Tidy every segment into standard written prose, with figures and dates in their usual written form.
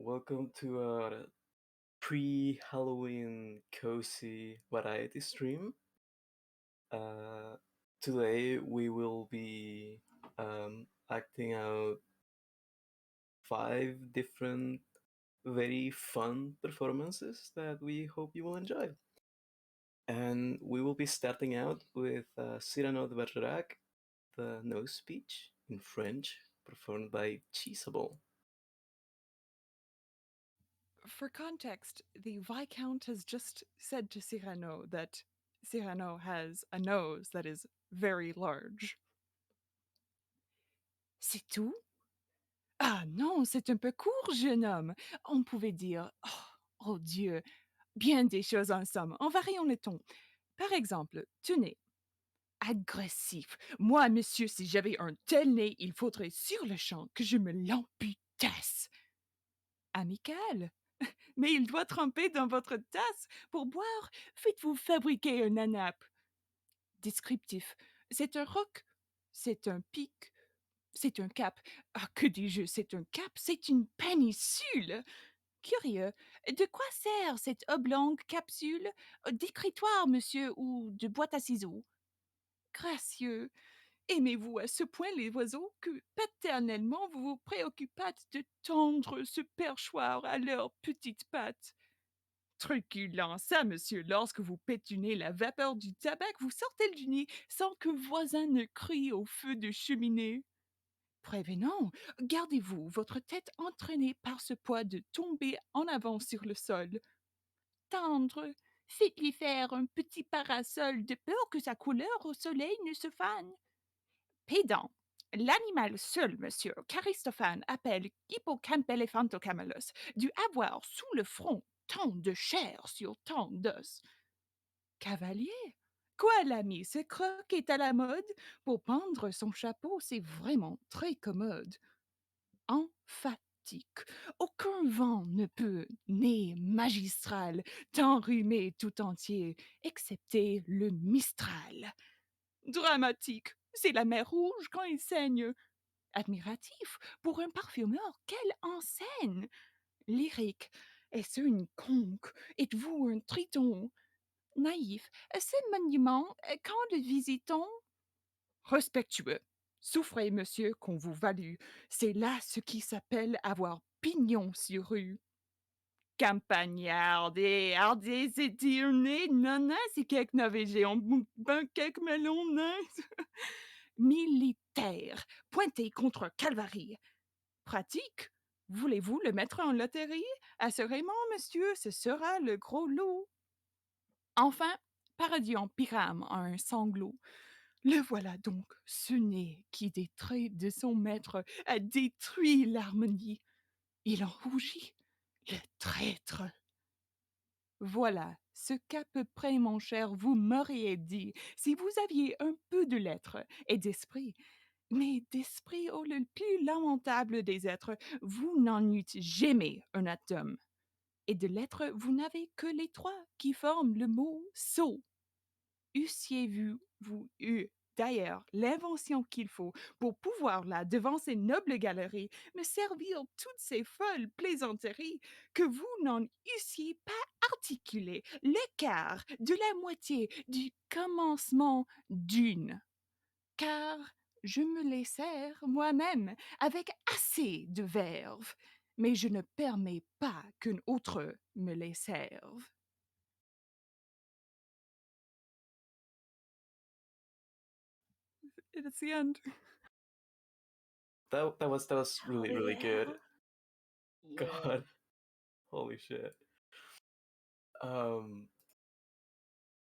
Welcome to our pre-Halloween cozy variety stream. Uh, Today we will be acting out 5 different very fun performances that we hope you will enjoy. And we will be starting out with CYRANO de BERGERAC, the No Speech in French, performed by Cheesable. For context, the Viscount has just said to CYRANO that CYRANO has a nose that is very large. C'est tout? Ah non, c'est un peu court, jeune homme. On pouvait dire, oh Dieu, bien des choses en somme, en variant les tons. Par exemple, tenez, agressif. Moi, monsieur, si j'avais un tel nez, il faudrait sur le champ que je me l'amputasse. Amical. Mais il doit tremper dans votre tasse. Pour boire, faites-vous fabriquer un anape. Descriptif. C'est un roc. C'est un pic. C'est un cap. Ah, que dis-je, c'est un cap, c'est une péninsule. Curieux. De quoi sert cette oblongue capsule? D'écritoire, monsieur, ou de boîte à ciseaux? Gracieux. Aimez-vous à ce point les oiseaux que paternellement vous vous préoccupâtes de tendre ce perchoir à leurs petites pattes? Truculent, ça, monsieur, lorsque vous pétunez la vapeur du tabac, vous sortez du nez sans que voisin ne crie au feu de cheminée. Prévenant, gardez-vous votre tête entraînée par ce poids de tomber en avant sur le sol. Tendre, faites-lui faire un petit parasol de peur que sa couleur au soleil ne se fane. Pédant, l'animal seul, monsieur, qu'Aristophane appelle Hippocampeléphantocamelus, dut avoir sous le front tant de chair sur tant d'os. Cavalier, quoi l'ami, ce croc est à la mode? Pour pendre son chapeau, c'est vraiment très commode. Emphatique, aucun vent ne peut, nez magistral, t'enrhumer tout entier, excepté le Mistral. Dramatique, c'est la mer Rouge quand il saigne. Admiratif, pour un parfumeur, quelle enseigne! Lyrique, est-ce une conque? Êtes-vous un triton? Naïf, ce monument, quand le visitons? Respectueux, souffrez, monsieur, qu'on vous value. C'est là ce qui s'appelle avoir pignon sur rue. Campagnard, des hardis et diurnés, nanas, et quelques navigés en ben quelques melons nains. Militaire, pointé contre Calvary. Pratique, voulez-vous le mettre en loterie? Assurément, monsieur, ce sera le gros lot. Enfin, parodiant Pyram en un sanglot. Le voilà donc, ce nez qui, des traits de son maître, a détruit l'harmonie. Il en rougit, le traître. Voilà ce qu'à peu près, mon cher, vous m'auriez dit si vous aviez un peu de lettres et d'esprit. Mais d'esprit, oh, le plus lamentable des êtres, vous n'en eûtes jamais un atome. Et de lettres, vous n'avez que les 3 qui forment le mot sot. Eussiez-vous eu d'ailleurs l'invention qu'il faut pour pouvoir là, devant ces nobles galeries, me servir toutes ces folles plaisanteries, que vous n'en eussiez pas articulé le quart de la moitié du commencement d'une. Car je me les sers moi-même avec assez de verve, mais je ne permets pas qu'un autre me les serve. It's the end. That was really good. Yeah. God, holy shit.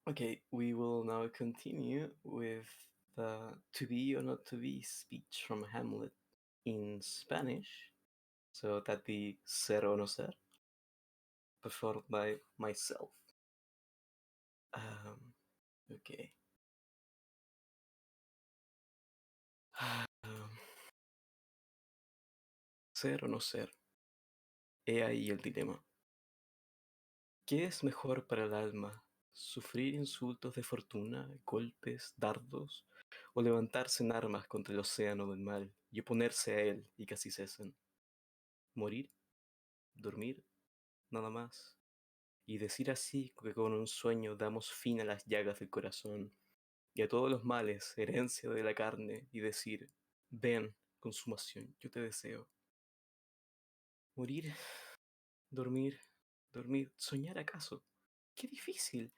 Okay, we will now continue with the To Be or Not to Be speech from Hamlet in Spanish. So that'd be Ser o No Ser, performed by myself. Okay. Ser o no ser. He ahí el dilema. ¿Qué es mejor para el alma? ¿Sufrir insultos de fortuna, golpes, dardos? ¿O levantarse en armas contra el océano del mal y oponerse a él y que así cesen? ¿Morir? dormir, nada más. Y decir así que con un sueño damos fin a las llagas del corazón y a todos los males, herencia de la carne, y decir, ven, consumación, yo te deseo. Morir, dormir, dormir, soñar acaso. ¡Qué difícil!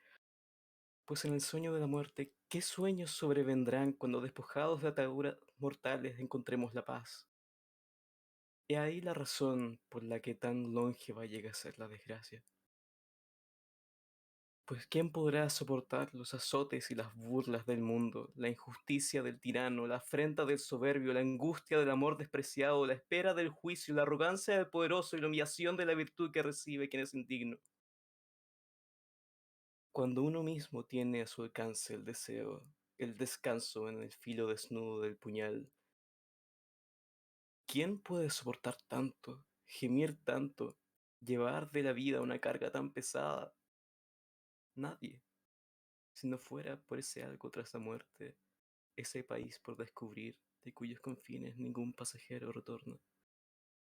Pues en el sueño de la muerte, ¿qué sueños sobrevendrán cuando despojados de ataduras mortales encontremos la paz? He ahí la razón por la que tan longeva llega a ser la desgracia. Pues ¿quién podrá soportar los azotes y las burlas del mundo, la injusticia del tirano, la afrenta del soberbio, la angustia del amor despreciado, la espera del juicio, la arrogancia del poderoso y la humillación de la virtud que recibe quien es indigno? Cuando uno mismo tiene a su alcance el deseo, el descanso en el filo desnudo del puñal, ¿quién puede soportar tanto, gemir tanto, llevar de la vida una carga tan pesada? Nadie, si no fuera por ese algo tras la muerte, ese país por descubrir, de cuyos confines ningún pasajero retorna,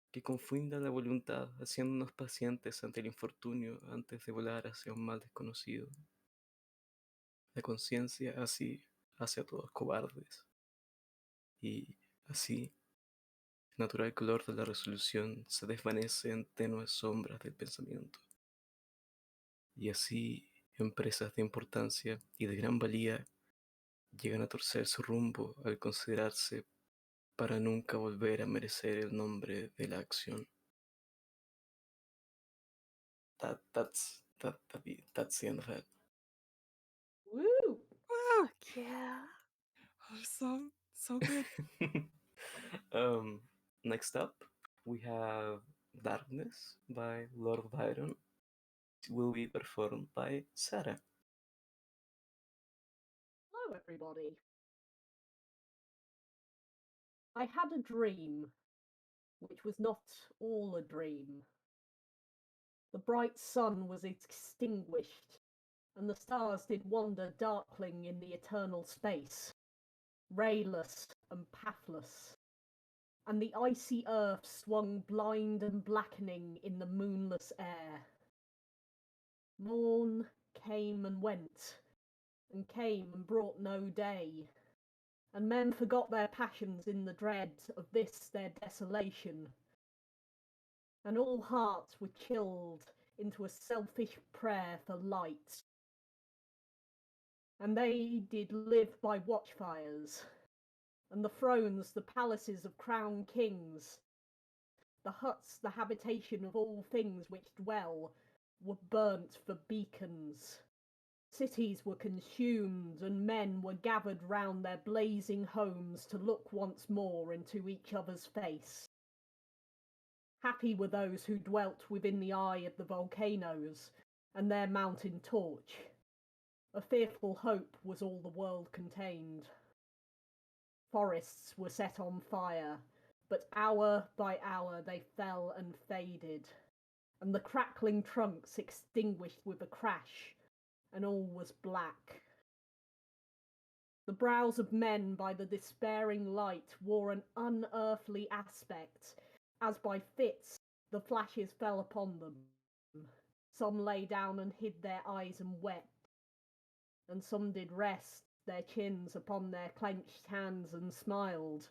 que confunda la voluntad, haciéndonos pacientes ante el infortunio antes de volar hacia un mal desconocido. La conciencia así hace a todos cobardes, y así el natural color de la resolución se desvanece en tenues sombras del pensamiento. Y así, empresas de importancia y de gran valía llegan a torcer su rumbo al considerarse para nunca volver a merecer el nombre de la acción. That's the end of it. Woo! Woo! Yeah. Oh, so good. um, Next up, we have Darkness by Lord Byron. It will be performed by Sarah. Hello, everybody. I had a dream, which was not all a dream. The bright sun was extinguished, and the stars did wander darkling in the eternal space, rayless and pathless, and the icy earth swung blind and blackening in the moonless air. Morn came and went, and came and brought no day, and men forgot their passions in the dread of this their desolation, and all hearts were chilled into a selfish prayer for light. And they did live by watchfires, and the thrones the palaces of crowned kings, the huts the habitation of all things which dwell, were burnt for beacons. Cities were consumed, and men were gathered round their blazing homes to look once more into each other's face. Happy were those who dwelt within the eye of the volcanoes and their mountain torch. A fearful hope was all the world contained. Forests were set on fire, but hour by hour they fell and faded, and the crackling trunks extinguished with a crash, and all was black. The brows of men by the despairing light wore an unearthly aspect, as by fits the flashes fell upon them. Some lay down and hid their eyes and wept, and some did rest their chins upon their clenched hands and smiled.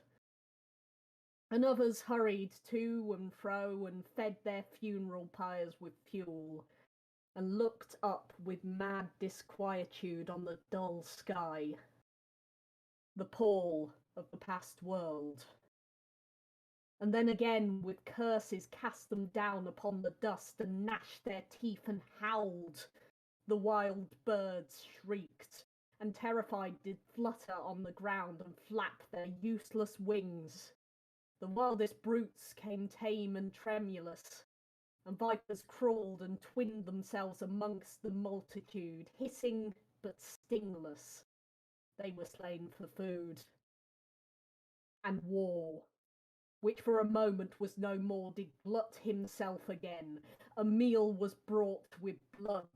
And others hurried to and fro and fed their funeral pyres with fuel, and looked up with mad disquietude on the dull sky, the pall of the past world. And then again with curses cast them down upon the dust, and gnashed their teeth and howled. The wild birds shrieked, and terrified did flutter on the ground and flap their useless wings. The wildest brutes came tame and tremulous, and vipers crawled and twinned themselves amongst the multitude, hissing but stingless. They were slain for food. And war, which for a moment was no more, did glut himself again. A meal was brought with blood,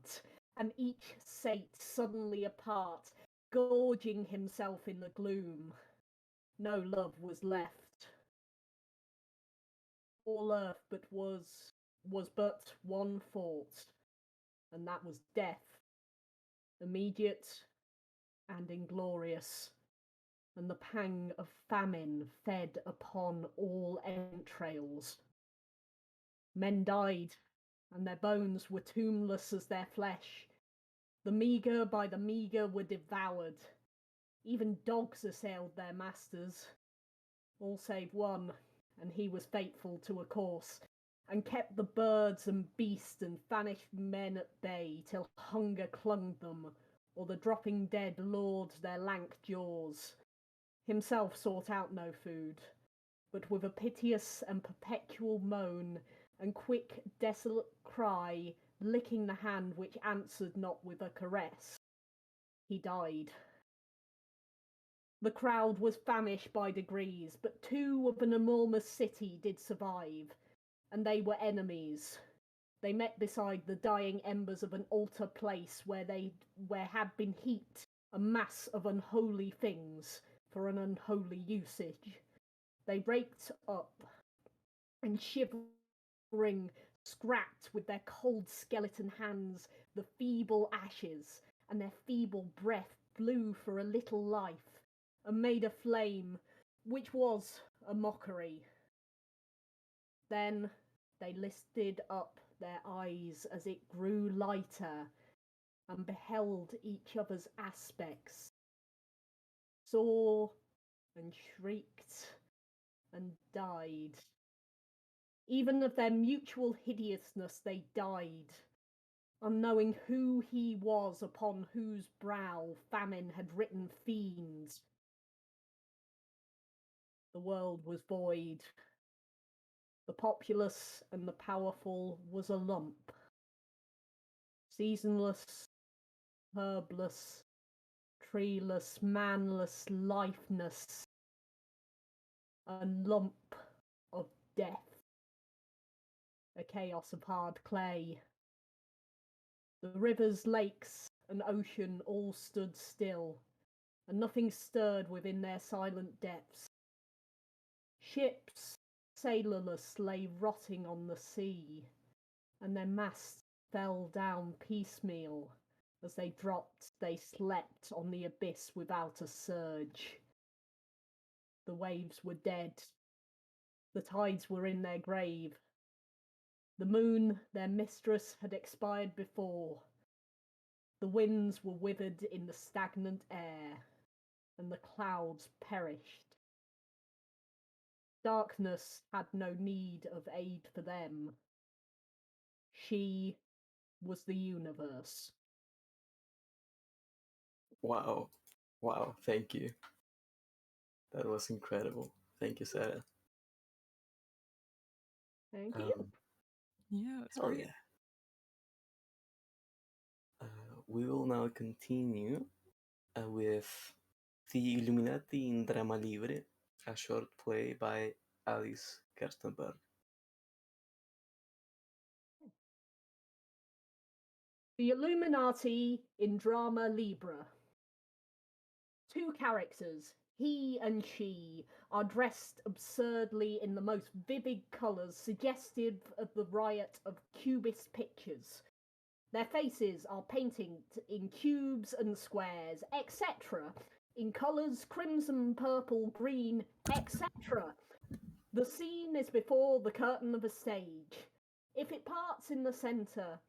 and each sate suddenly apart, gorging himself in the gloom. No love was left. All earth but was was but one thought, and that was death, immediate and inglorious, and the pang of famine fed upon all entrails. Men died, and their bones were tombless as their flesh. The meagre by the meagre were devoured. Even dogs assailed their masters, all save one, and he was faithful to a course, and kept the birds and beasts and famished men at bay till hunger clung them, or the dropping dead lured their lank jaws. Himself sought out no food, but with a piteous and perpetual moan and quick desolate cry, licking the hand which answered not with a caress, he died. The crowd was famished by degrees, but two of an enormous city did survive, and they were enemies. They met beside the dying embers of an altar place where had been heaped a mass of unholy things for an unholy usage. They raked up, and shivering, scrapped with their cold skeleton hands the feeble ashes, and their feeble breath blew for a little life, and made a flame, which was a mockery. Then they lifted up their eyes as it grew lighter, and beheld each other's aspects, saw and shrieked and died. Even of their mutual hideousness they died, unknowing who he was upon whose brow famine had written fiends. The world was void. The populous and the powerful was a lump. Seasonless, herbless, treeless, manless, lifeless, a lump of death, a chaos of hard clay. The rivers, lakes, and ocean all stood still, and nothing stirred within their silent depths. Ships, sailorless, lay rotting on the sea, and their masts fell down piecemeal. As they dropped, they slept on the abyss without a surge. The waves were dead. The tides were in their grave. The moon, their mistress, had expired before. The winds were withered in the stagnant air, and the clouds perished. Darkness had no need of aid for them. She was the universe. Wow. Wow. Thank you. That was incredible. Thank you, Sarah. Thank you. Yeah, it's Hell great. yeah. We will now continue with The Illuminati in Drama Libre, a short play by Alice Gerstenberg. The Illuminati in Drama Libre. Two characters, he and she, are dressed absurdly in the most vivid colours suggestive of the riot of cubist pictures. Their faces are painted in cubes and squares, etc., in colours crimson, purple, green, etc. The scene is before the curtain of a stage. If it parts in the centre,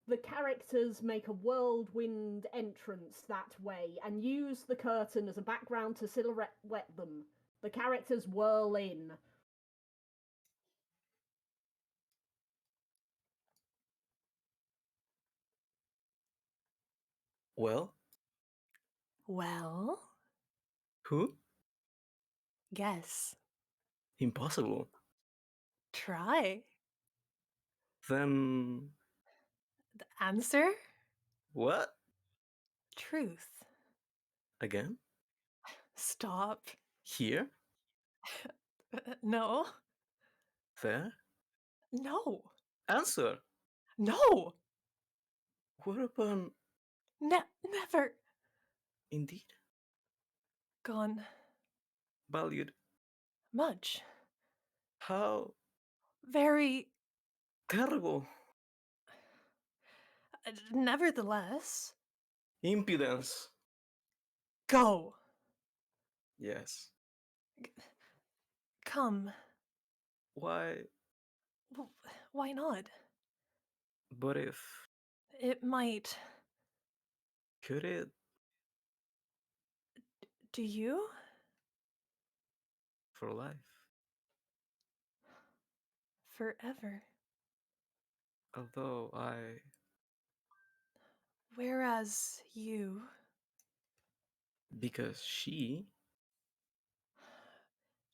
the characters make a whirlwind entrance that way and use the curtain as a background to silhouette them. The characters whirl in. Well, Well, who? guess. Impossible. Try. Then The answer? what? Truth. Again? Stop. Here? No. There? No. Answer! No. Whereupon, Never. indeed, Gone. valued. Much. How? Very. Terrible. Nevertheless, Impudence. go. Yes. Come. Why? Why not? But if... It might. Could it? Do you? For life. Forever. Although I... Whereas you... Because she...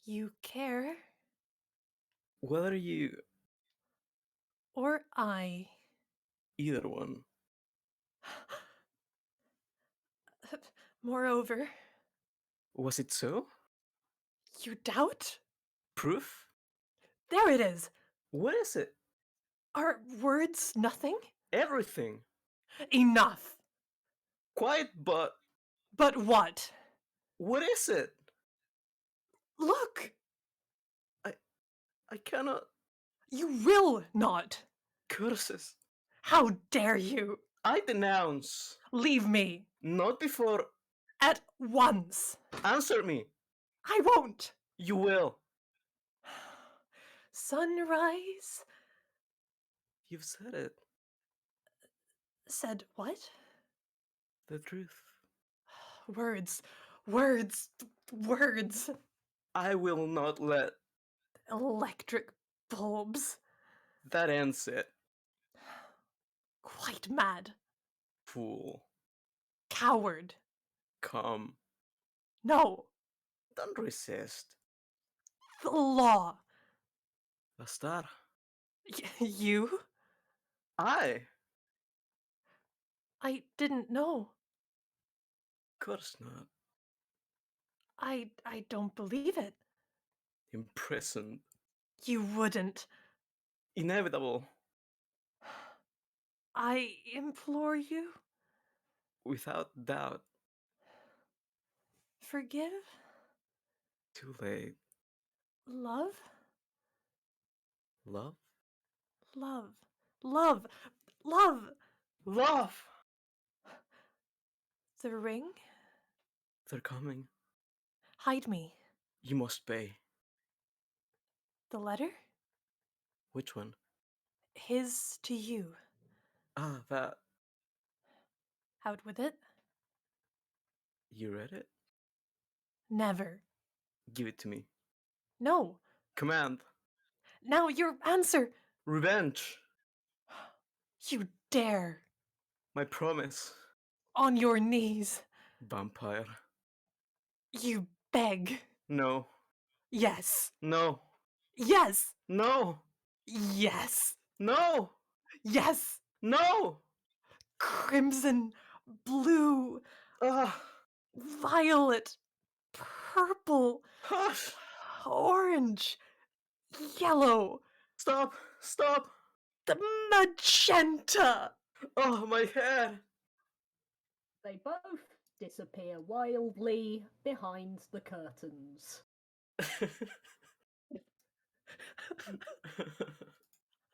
You care. Whether you... Or I. Either one. Moreover... Was it so? You doubt? Proof? There it is! What is it? Are words nothing? Everything. Enough! Quite, but... But what? What is it? Look! I cannot... You will not! Curses. How dare you! I denounce. Leave me! Not before... At once! Answer me. I won't! You will. Sunrise? You've said it. Said what? The truth. Words. Words. Words. I will not let... Electric bulbs. That ends it. Quite mad. Fool. Coward. Come. No. Don't resist. The law. Bastar. You? I? I didn't know. Course not. I don't believe it. Imprisoned. You wouldn't. Inevitable. I implore you. Without doubt. Forgive? Too late. Love? Love? Love. Love. Love. Love! The ring? They're coming. Hide me. You must pay. The letter? Which one? His to you. Ah, that. Out with it? You read it? Never. Give it to me. No. Command. Now your answer. Revenge. You dare. My promise. On your knees. Vampire. You beg. No. Yes. No. Yes. No. Yes. No. Yes. No. Crimson. Blue. Ah. Violet. Purple. Hush. Orange. Yellow. Stop. Stop. The magenta. Oh, my head. They both disappear wildly behind the curtains.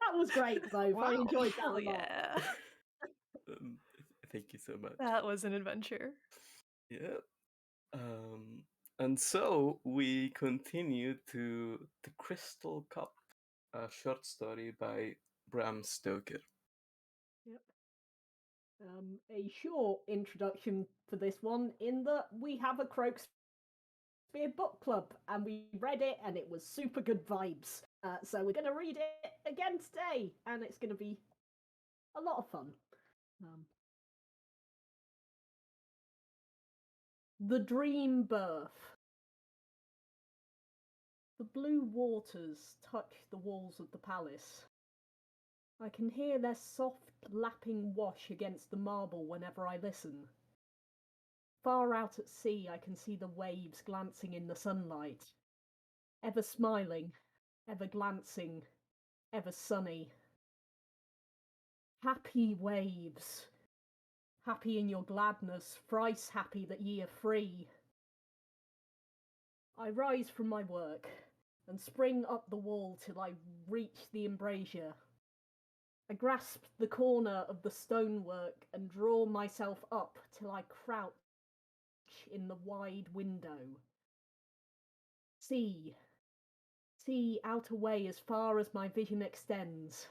That was great, though. Wow. I enjoyed that a Hell lot. yeah. um, Thank you so much. That was an adventure. Yeah. And so we continue to The Crystal Cup, a short story by Bram Stoker. Yep. A short introduction for this one, in that we have a Croakspeare book club, and we read it, and it was super good vibes. So we're going to read it again today, and it's going to be a lot of fun. The Dream Birth. The blue waters touch the walls of the palace. I can hear their soft, lapping wash against the marble whenever I listen. Far out at sea, I can see the waves glancing in the sunlight. Ever smiling, ever glancing, ever sunny. Happy waves. Happy in your gladness, thrice happy that ye are free. I rise from my work, and spring up the wall till I reach the embrasure. I grasp the corner of the stonework and draw myself up till I crouch in the wide window. See out away as far as my vision extends.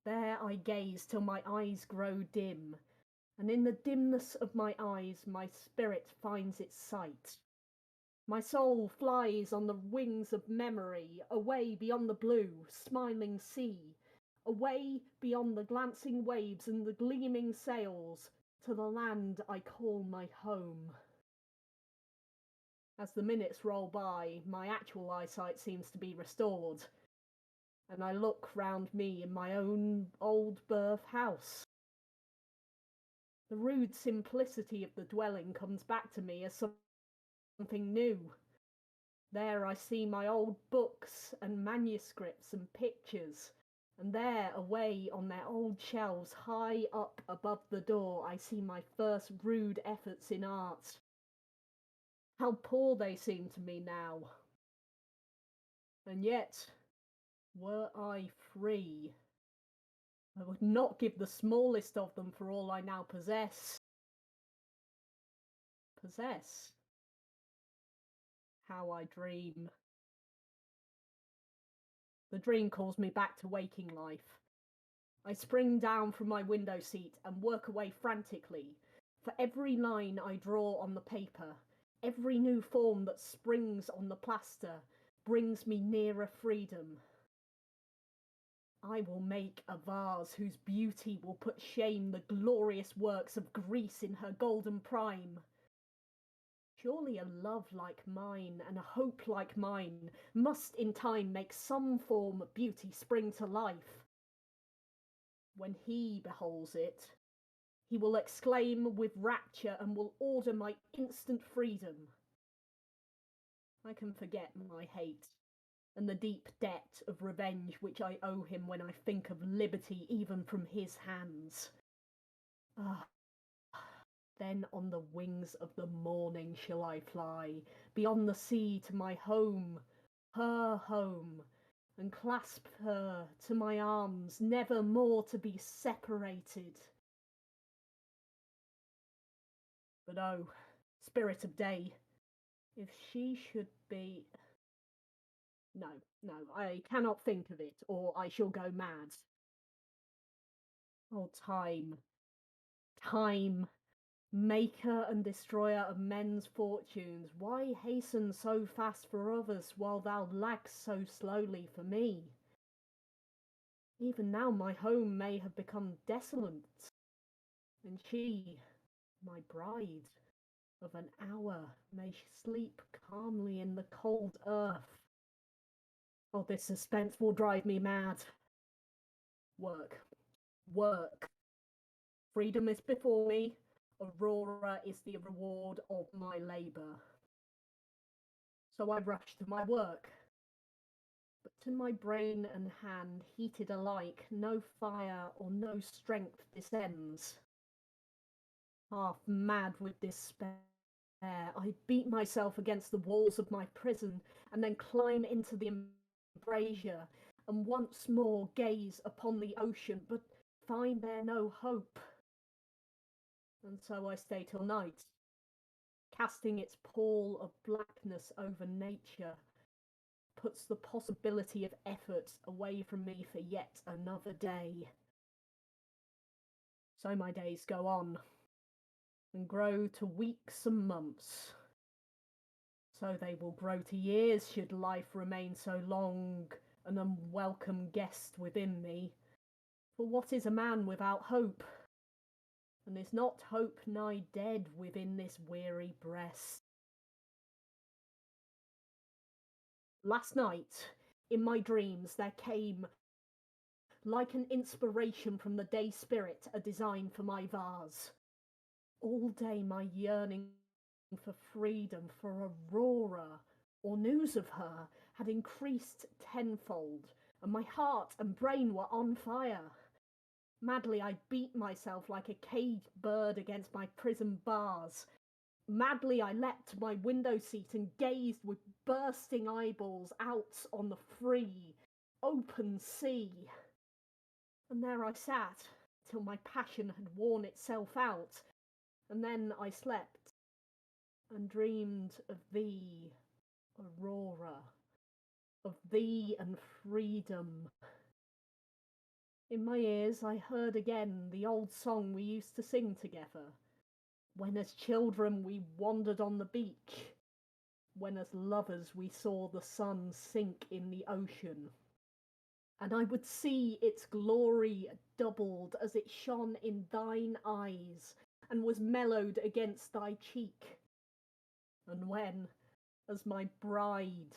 There I gaze till my eyes grow dim, and in the dimness of my eyes my spirit finds its sight. My soul flies on the wings of memory, away beyond the blue, smiling sea, away beyond the glancing waves and the gleaming sails, to the land I call my home. As the minutes roll by, my actual eyesight seems to be restored, and I look round me in my own old birth house. The rude simplicity of the dwelling comes back to me as something new. There I see my old books and manuscripts and pictures, and there, away on their old shelves, high up above the door, I see my first rude efforts in art. How poor they seem to me now. And yet, were I free, I would not give the smallest of them for all I now possess. Possess? How I dream. The dream calls me back to waking life. I spring down from my window seat and work away frantically. For every line I draw on the paper, every new form that springs on the plaster, brings me nearer freedom. I will make a vase whose beauty will put shame the glorious works of Greece in her golden prime. Surely a love like mine and a hope like mine must in time make some form of beauty spring to life. When he beholds it, he will exclaim with rapture and will order my instant freedom. I can forget my hate and the deep debt of revenge which I owe him when I think of liberty even from his hands. Ah, then on the wings of the morning shall I fly, beyond the sea to my home, her home, and clasp her to my arms, never more to be separated. But oh, spirit of day, if she should be... No, I cannot think of it, or I shall go mad. Oh, time, maker and destroyer of men's fortunes, why hasten so fast for others while thou lagst so slowly for me? Even now my home may have become desolate, and she, my bride, of an hour may sleep calmly in the cold earth. Oh, this suspense will drive me mad. Work. Freedom is before me. Aurora is the reward of my labour. So I rush to my work. But to my brain and hand, heated alike, no fire or no strength descends. Half mad with despair, I beat myself against the walls of my prison and then climb into the embrasure and once more gaze upon the ocean, but find there no hope. And so I stay till night, casting its pall of blackness over nature, puts the possibility of effort away from me for yet another day. So my days go on, and grow to weeks and months. So they will grow to years should life remain so long an unwelcome guest within me. For what is a man without hope? And is not hope nigh dead within this weary breast? Last night, in my dreams, there came, like an inspiration from the day spirit, a design for my vase. All day my yearning for freedom, for Aurora, or news of her, had increased tenfold, and my heart and brain were on fire. Madly I beat myself like a caged bird against my prison bars. Madly I leapt to my window seat and gazed with bursting eyeballs out on the free, open sea. And there I sat, till my passion had worn itself out, and then I slept, and dreamed of thee, Aurora, of thee and freedom. In my ears I heard again the old song we used to sing together, when as children we wandered on the beach, when as lovers we saw the sun sink in the ocean. And I would see its glory doubled as it shone in thine eyes, and was mellowed against thy cheek. And when, as my bride,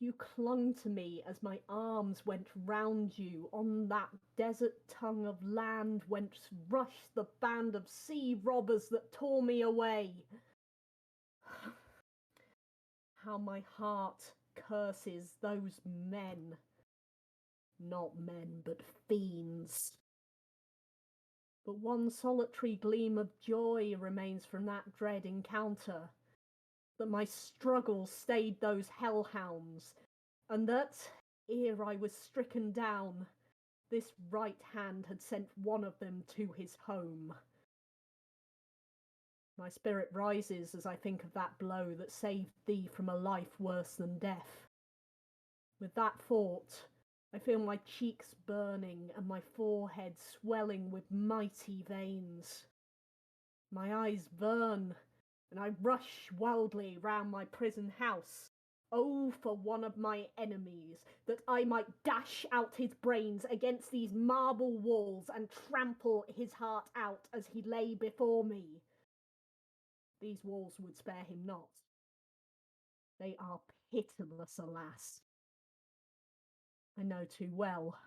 you clung to me as my arms went round you, on that desert tongue of land whence rushed the band of sea robbers that tore me away. How my heart curses those men, not men but fiends. But one solitary gleam of joy remains from that dread encounter, that my struggle stayed those hellhounds, and that, ere I was stricken down, this right hand had sent one of them to his home. My spirit rises as I think of that blow that saved thee from a life worse than death. With that thought, I feel my cheeks burning and my forehead swelling with mighty veins. My eyes burn, and I rush wildly round my prison house. Oh, for one of my enemies, that I might dash out his brains against these marble walls and trample his heart out as he lay before me. These walls would spare him not. They are pitiless, alas. I know too well.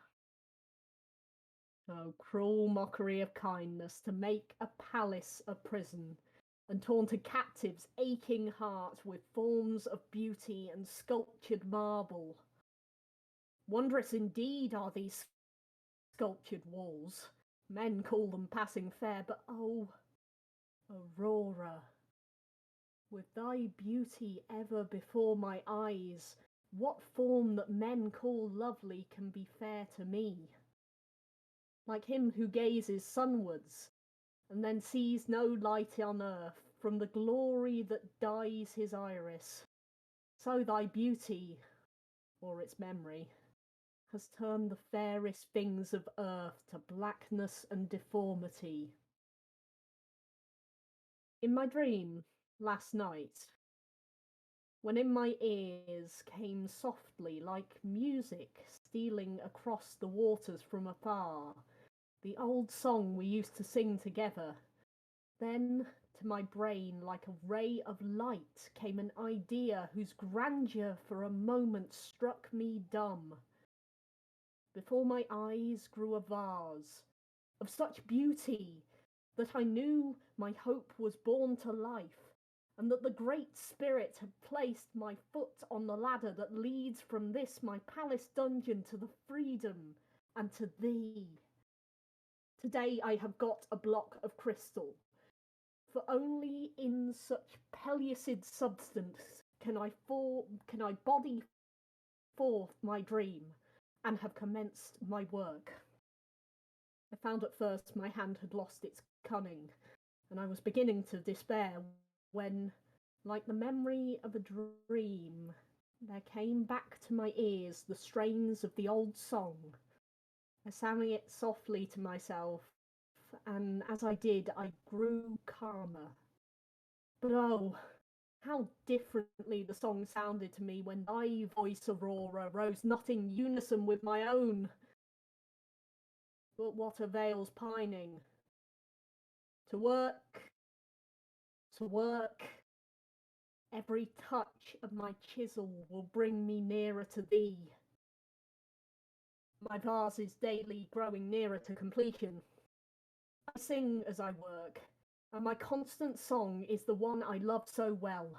Oh, cruel mockery of kindness, to make a palace a prison, and taunt a captive's aching heart with forms of beauty and sculptured marble. Wondrous indeed are these sculptured walls. Men call them passing fair, but oh, Aurora, with thy beauty ever before my eyes, what form that men call lovely can be fair to me? Like him who gazes sunwards, and then sees no light on earth from the glory that dyes his iris, so thy beauty, or its memory, has turned the fairest things of earth to blackness and deformity. In my dream last night, when in my ears came softly like music stealing across the waters from afar, the old song we used to sing together, then to my brain like a ray of light came an idea whose grandeur for a moment struck me dumb. Before my eyes grew a vase of such beauty that I knew my hope was born to life, and that the Great Spirit had placed my foot on the ladder that leads from this my palace dungeon to the freedom and to thee. Today I have got a block of crystal, for only in such pellucid substance can I body forth my dream, and have commenced my work. I found at first my hand had lost its cunning, and I was beginning to despair, when, like the memory of a dream, there came back to my ears the strains of the old song. I sang it softly to myself, and as I did, I grew calmer. But oh, how differently the song sounded to me when thy voice, Aurora, rose not in unison with my own. But what avails pining? To work, to work. Every touch of my chisel will bring me nearer to thee. My vase is daily growing nearer to completion. I sing as I work, and my constant song is the one I love so well.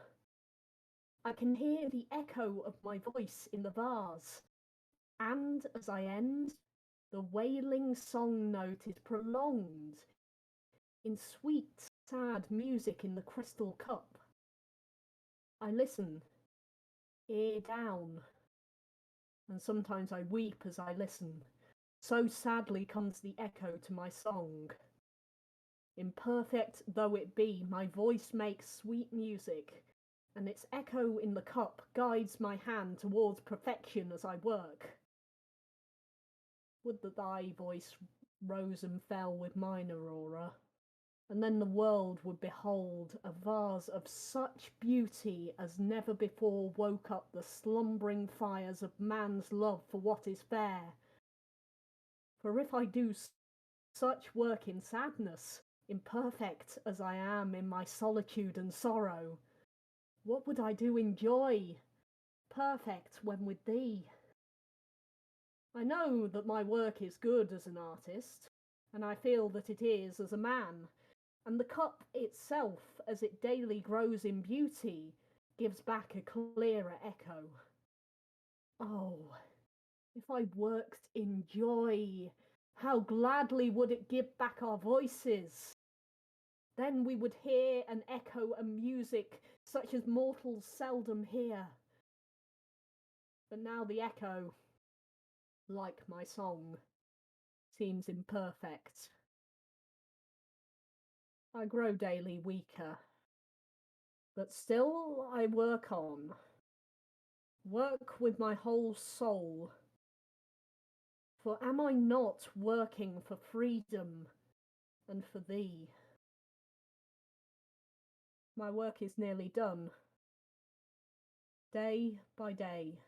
I can hear the echo of my voice in the vase, and as I end, the wailing song note is prolonged in sweet, sad music in the crystal cup. I listen, ear down, and sometimes I weep as I listen, so sadly comes the echo to my song. Imperfect though it be, my voice makes sweet music, and its echo in the cup guides my hand towards perfection as I work. Would that thy voice rose and fell with mine, Aurora, and then the world would behold a vase of such beauty as never before woke up the slumbering fires of man's love for what is fair. For if I do such work in sadness, imperfect as I am in my solitude and sorrow, what would I do in joy, perfect when with thee? I know that my work is good as an artist, and I feel that it is as a man, and the cup itself, as it daily grows in beauty, gives back a clearer echo. Oh, if I worked in joy, how gladly would it give back our voices! Then we would hear an echo and music such as mortals seldom hear. But now the echo, like my song, seems imperfect. I grow daily weaker, but still I work on. Work with my whole soul. For am I not working for freedom and for thee? My work is nearly done. Day by day,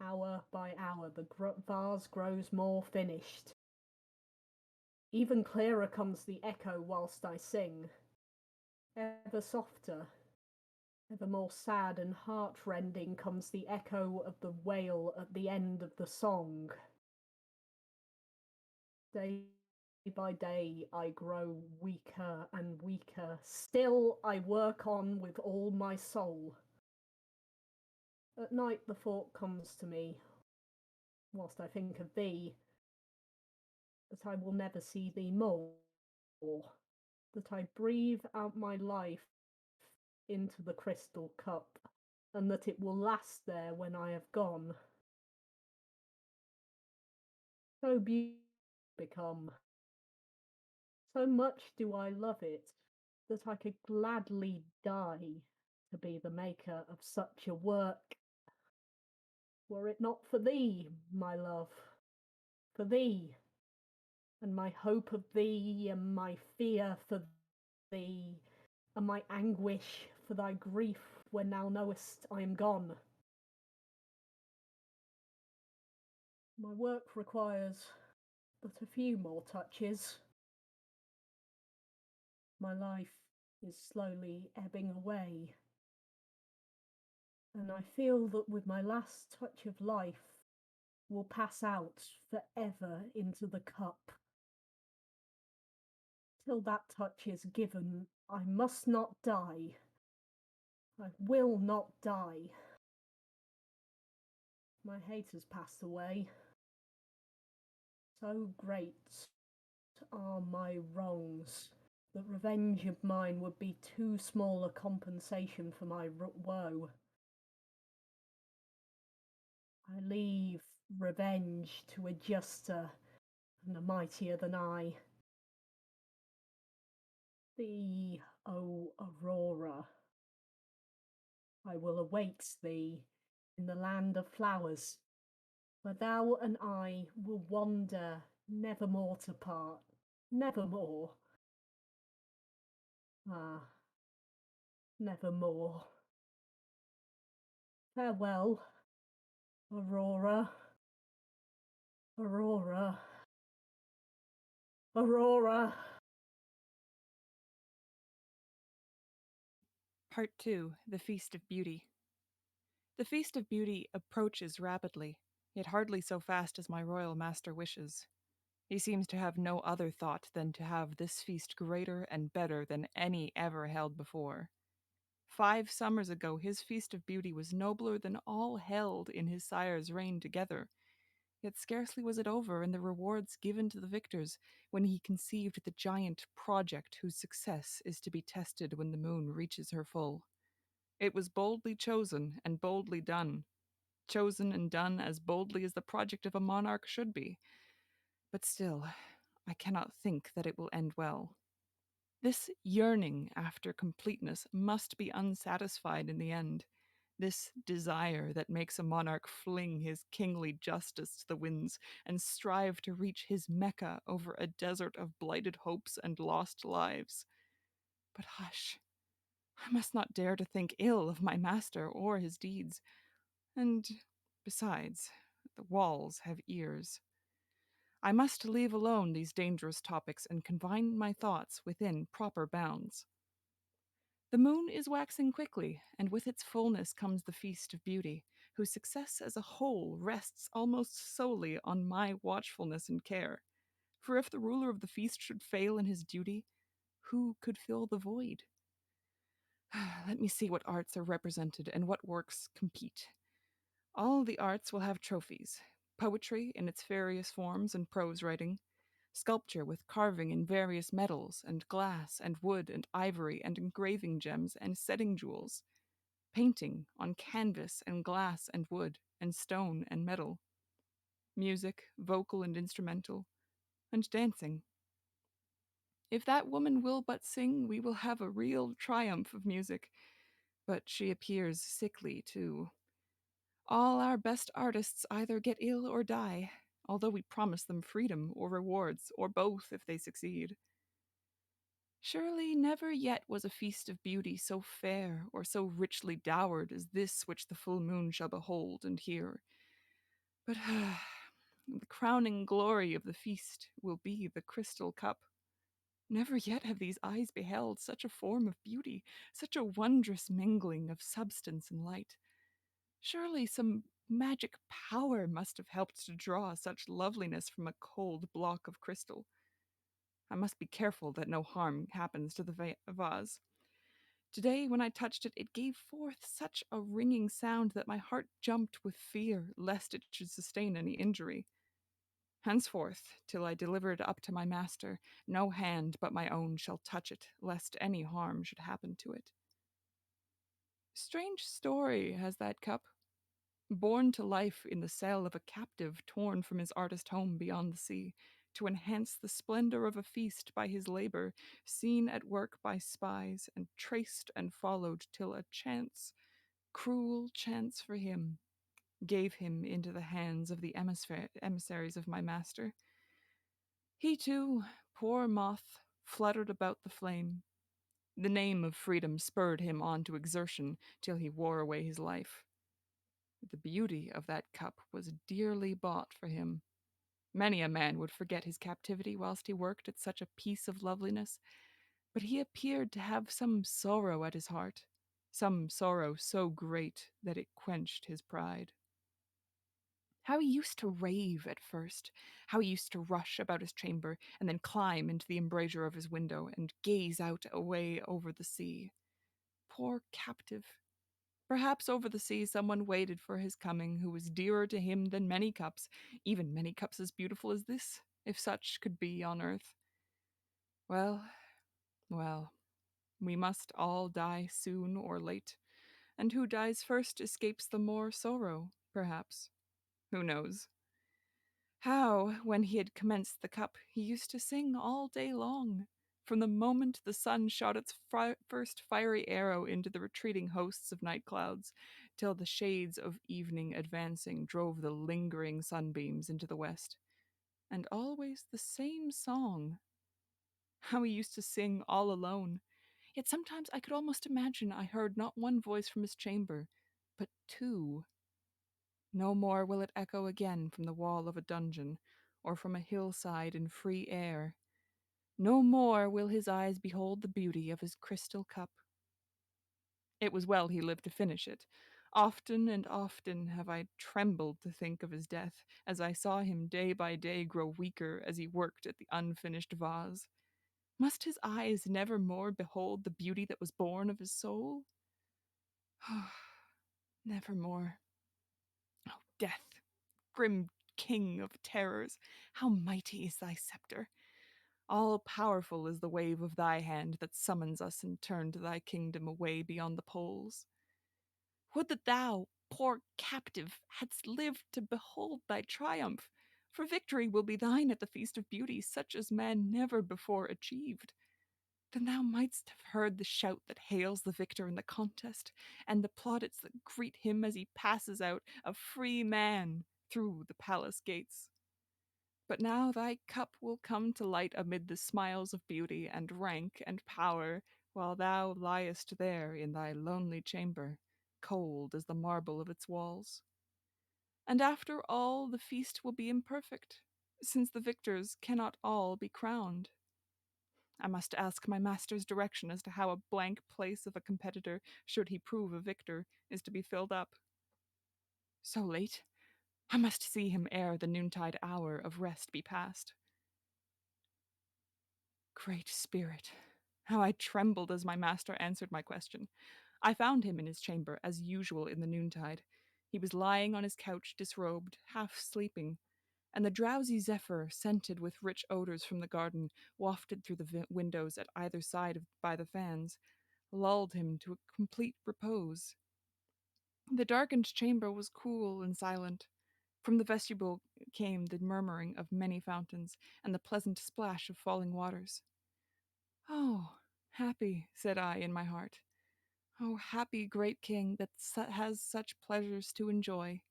hour by hour, the vase grows more finished. Even clearer comes the echo whilst I sing. Ever softer, ever more sad and heart-rending comes the echo of the wail at the end of the song. Day by day I grow weaker and weaker. Still I work on with all my soul. At night the thought comes to me, whilst I think of thee, that I will never see thee more, that I breathe out my life into the crystal cup, and that it will last there when I have gone. So beautiful become. So much do I love it, that I could gladly die to be the maker of such a work. Were it not for thee, my love, for thee, and my hope of thee, and my fear for thee, and my anguish for thy grief when thou knowest I am gone. My work requires but a few more touches. My life is slowly ebbing away, and I feel that with my last touch of life will pass out forever into the cup. Till that touch is given, I must not die. I will not die. My hate has passed away. So great are my wrongs that revenge of mine would be too small a compensation for my woe. I leave revenge to a juster and a mightier than I. Thee, O Aurora, I will await thee in the land of flowers, where thou and I will wander, nevermore to part, nevermore. Ah, nevermore. Farewell, Aurora, Aurora, Aurora. Part 2. The Feast of Beauty. The Feast of Beauty approaches rapidly, yet hardly so fast as my royal master wishes. He seems to have no other thought than to have this feast greater and better than any ever held before. 5 summers ago his Feast of Beauty was nobler than all held in his sire's reign together. Yet scarcely was it over, and the rewards given to the victors, when he conceived the giant project whose success is to be tested when the moon reaches her full. It was boldly chosen and boldly done, chosen and done as boldly as the project of a monarch should be. But still, I cannot think that it will end well. This yearning after completeness must be unsatisfied in the end. This desire that makes a monarch fling his kingly justice to the winds and strive to reach his Mecca over a desert of blighted hopes and lost lives. But hush, I must not dare to think ill of my master or his deeds. And besides, the walls have ears. I must leave alone these dangerous topics and confine my thoughts within proper bounds. The moon is waxing quickly, and with its fullness comes the feast of beauty, whose success as a whole rests almost solely on my watchfulness and care. For if the ruler of the feast should fail in his duty, who could fill the void? Let me see what arts are represented and what works compete. All the arts will have trophies: poetry in its various forms and prose writing, sculpture with carving in various metals and glass and wood and ivory and engraving gems and setting jewels, painting on canvas and glass and wood and stone and metal, music, vocal and instrumental, and dancing. If that woman will but sing, we will have a real triumph of music. But she appears sickly, too. All our best artists either get ill or die, although we promise them freedom or rewards, or both if they succeed. Surely never yet was a feast of beauty so fair or so richly dowered as this which the full moon shall behold and hear. But the crowning glory of the feast will be the crystal cup. Never yet have these eyes beheld such a form of beauty, such a wondrous mingling of substance and light. Surely some magic power must have helped to draw such loveliness from a cold block of crystal. I must be careful that no harm happens to the vase. Today, when I touched it, it gave forth such a ringing sound that my heart jumped with fear lest it should sustain any injury. Henceforth, till I deliver it up to my master, no hand but my own shall touch it, lest any harm should happen to it. Strange story has that cup. Born to life in the cell of a captive torn from his artist home beyond the sea, to enhance the splendor of a feast by his labor, seen at work by spies, and traced and followed till a chance, cruel chance for him, gave him into the hands of the emissaries of my master. He too, poor moth, fluttered about the flame. The name of freedom spurred him on to exertion till he wore away his life. The beauty of that cup was dearly bought for him. Many a man would forget his captivity whilst he worked at such a piece of loveliness, but he appeared to have some sorrow at his heart, some sorrow so great that it quenched his pride. How he used to rave at first, how he used to rush about his chamber and then climb into the embrasure of his window and gaze out away over the sea. Poor captive! Perhaps over the sea someone waited for his coming who was dearer to him than many cups, even many cups as beautiful as this, if such could be on earth. Well, well, we must all die soon or late, and who dies first escapes the more sorrow, perhaps. Who knows? How, when he had commenced the cup, he used to sing all day long, from the moment the sun shot its first fiery arrow into the retreating hosts of night clouds, till the shades of evening advancing drove the lingering sunbeams into the west. And always the same song. How he used to sing all alone. Yet sometimes I could almost imagine I heard not one voice from his chamber, but two. No more will it echo again from the wall of a dungeon, or from a hillside in free air. No more will his eyes behold the beauty of his crystal cup. It was well he lived to finish it. Often and often have I trembled to think of his death, as I saw him day by day grow weaker as he worked at the unfinished vase. Must his eyes never more behold the beauty that was born of his soul? Never more. Oh, death, grim king of terrors, how mighty is thy scepter! All powerful is the wave of thy hand that summons us and turn to thy kingdom away beyond the poles. Would that thou, poor captive, hadst lived to behold thy triumph, For victory will be thine at the feast of beauty, such as man never before achieved. Then thou mightst have heard the shout that hails the victor in the contest, and the plaudits that greet him as he passes out, a free man, through the palace gates. But now thy cup will come to light amid the smiles of beauty and rank and power, while thou liest there in thy lonely chamber, cold as the marble of its walls. And after all, the feast will be imperfect, since the victors cannot all be crowned. I must ask my master's direction as to how a blank place of a competitor, should he prove a victor, is to be filled up. So late? I must see him ere the noontide hour of rest be past. Great Spirit, how I trembled as my master answered my question. I found him in his chamber, as usual in the noontide. He was lying on his couch, disrobed, half sleeping, and the drowsy zephyr, scented with rich odors from the garden, wafted through the windows at either side by the fans, lulled him to a complete repose. The darkened chamber was cool and silent. From the vestibule came the murmuring of many fountains and the pleasant splash of falling waters. Oh, happy, said I in my heart. Oh, happy great king that has such pleasures to enjoy.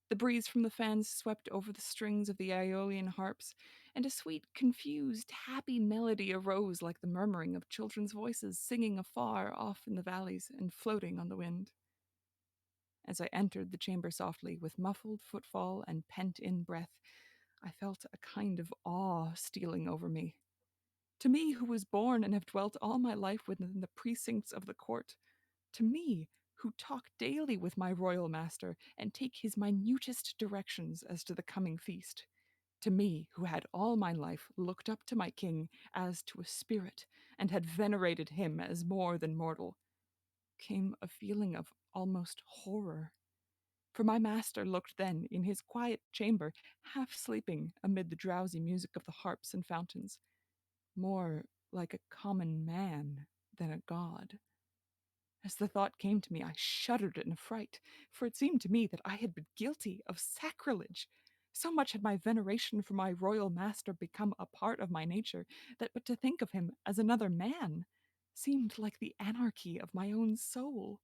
The breeze from the fans swept over the strings of the Aeolian harps, and a sweet, confused, happy melody arose like the murmuring of children's voices singing afar off in the valleys and floating on the wind. As I entered the chamber softly, with muffled footfall and pent-in breath, I felt a kind of awe stealing over me. To me, who was born and have dwelt all my life within the precincts of the court, to me, who talk daily with my royal master and take his minutest directions as to the coming feast, to me, who had all my life looked up to my king as to a spirit and had venerated him as more than mortal, came a feeling of almost horror. For my master looked then, in his quiet chamber, half sleeping amid the drowsy music of the harps and fountains, more like a common man than a god. As the thought came to me, I shuddered in affright, for it seemed to me that I had been guilty of sacrilege. So much had my veneration for my royal master become a part of my nature, that but to think of him as another man seemed like the anarchy of my own soul.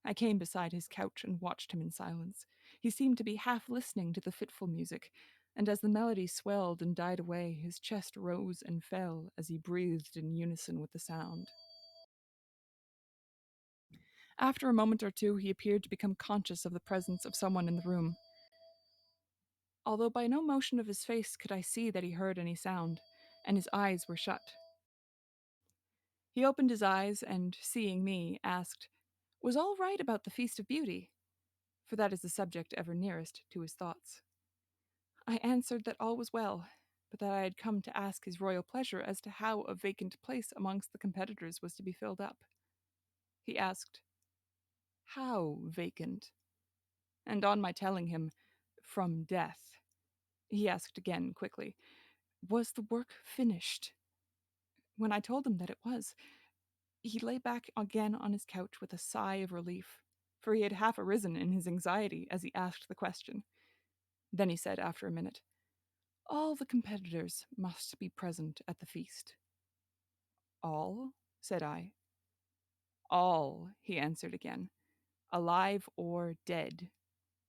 I came beside his couch and watched him in silence. He seemed to be half listening to the fitful music, and as the melody swelled and died away, his chest rose and fell as he breathed in unison with the sound. After a moment or two, he appeared to become conscious of the presence of someone in the room. Although by no motion of his face could I see that he heard any sound, and his eyes were shut. He opened his eyes and, seeing me, asked, "Was all right about the Feast of Beauty?" For that is the subject ever nearest to his thoughts. I answered that all was well, but that I had come to ask his royal pleasure as to how a vacant place amongst the competitors was to be filled up. He asked, "How vacant?" And on my telling him, "From death," he asked again quickly, "Was the work finished?" When I told him that it was, he lay back again on his couch with a sigh of relief, for he had half arisen in his anxiety as he asked the question. Then he said after a minute, "All the competitors must be present at the feast." "All?" said I. "All," he answered again, "alive or dead,